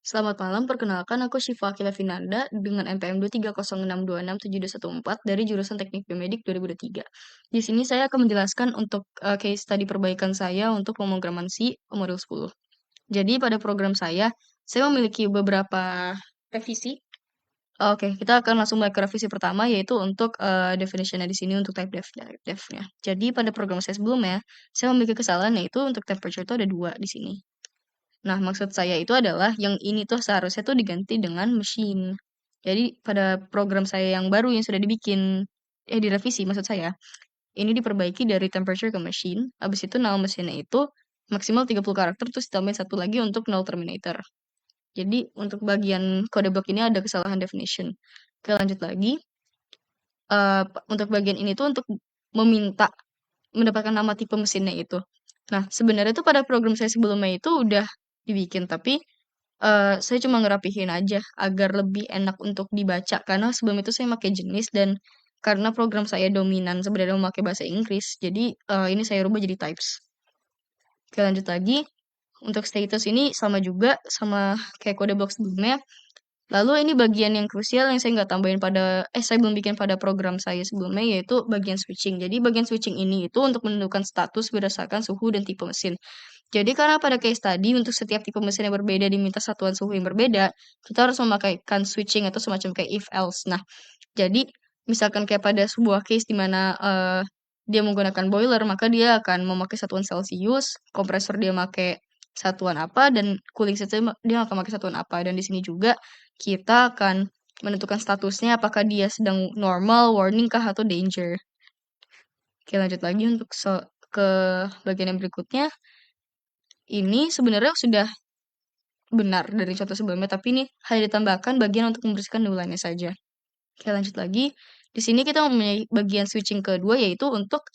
Selamat malam, perkenalkan aku Syifa Akila Finanda dengan NPM 230626714 dari jurusan Teknik Biomedik 2023. Di sini saya akan menjelaskan untuk case study perbaikan saya untuk pemrograman C modul 10. Jadi pada program saya memiliki beberapa revisi. Oke, kita akan langsung mulai ke revisi pertama yaitu untuk definition-nya di sini untuk type def-nya. Jadi pada program saya sebelumnya, saya memiliki kesalahan yaitu untuk temperature itu ada 2 di sini. Nah, maksud saya itu adalah yang ini tuh seharusnya tuh diganti dengan mesin. Jadi pada program saya yang baru yang sudah direvisi maksud saya, ini diperbaiki dari temperature ke machine, habis itu nama mesinnya itu maksimal 30 karakter terus ditambahin satu lagi untuk null terminator. Jadi untuk bagian kode blok ini ada kesalahan definition. Oke, lanjut lagi. Untuk bagian ini tuh untuk meminta mendapatkan nama tipe mesinnya itu. Nah, sebenarnya tuh pada program saya sebelumnya itu udah dibikin, tapi saya cuma ngerapihin aja agar lebih enak untuk dibaca karena sebelum itu saya pakai jenis dan karena program saya dominan sebenarnya memakai bahasa Inggris, jadi ini saya rubah jadi types. Oke, lanjut lagi. Untuk status ini sama juga sama kayak kode blok sebelumnya. Lalu ini bagian yang krusial yang saya nggak tambahin saya belum bikin pada program saya sebelumnya yaitu bagian switching. Jadi bagian switching ini itu untuk menentukan status berdasarkan suhu dan tipe mesin. Jadi karena pada case tadi untuk setiap tipe mesin yang berbeda diminta satuan suhu yang berbeda, kita harus memakaikan switching atau semacam kayak if else. Nah, jadi misalkan kayak pada sebuah case di mana dia menggunakan boiler, maka dia akan memakai satuan Celsius, kompresor dia pakai satuan apa, dan cooling system dia akan pakai satuan apa. Dan di sini juga kita akan menentukan statusnya apakah dia sedang normal, warning kah, atau danger. Oke, lanjut lagi untuk ke bagian yang berikutnya. Ini sebenarnya sudah benar dari contoh sebelumnya, tapi ini hanya ditambahkan bagian untuk membersihkan bulannya saja. Oke, lanjut lagi. Di sini kita mempunyai bagian switching kedua, yaitu untuk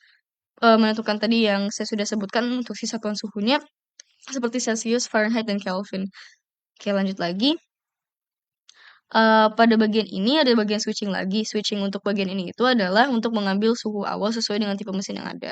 menentukan tadi yang saya sudah sebutkan untuk si satuan suhunya, seperti Celsius, Fahrenheit, dan Kelvin. Oke, lanjut lagi. Pada bagian ini ada bagian switching lagi. Switching untuk bagian ini itu adalah untuk mengambil suhu awal sesuai dengan tipe mesin yang ada.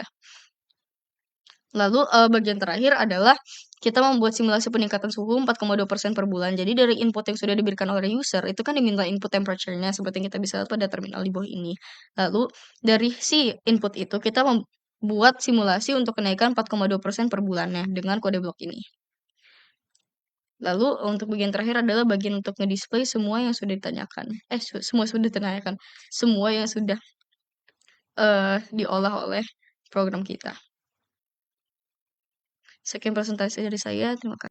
Lalu bagian terakhir adalah kita membuat simulasi peningkatan suhu 4,2% per bulan. Jadi dari input yang sudah diberikan oleh user, itu kan diminta input temperature-nya seperti yang kita bisa lihat pada terminal di bawah ini. Lalu dari si input itu kita membuat simulasi untuk kenaikan 4,2% per bulannya dengan kode blok ini. Lalu untuk bagian terakhir adalah bagian untuk ngedisplay semua yang sudah ditanyakan. Semua sudah ditanyakan. Semua yang sudah diolah oleh program kita. Sekian presentasi dari saya. Terima kasih.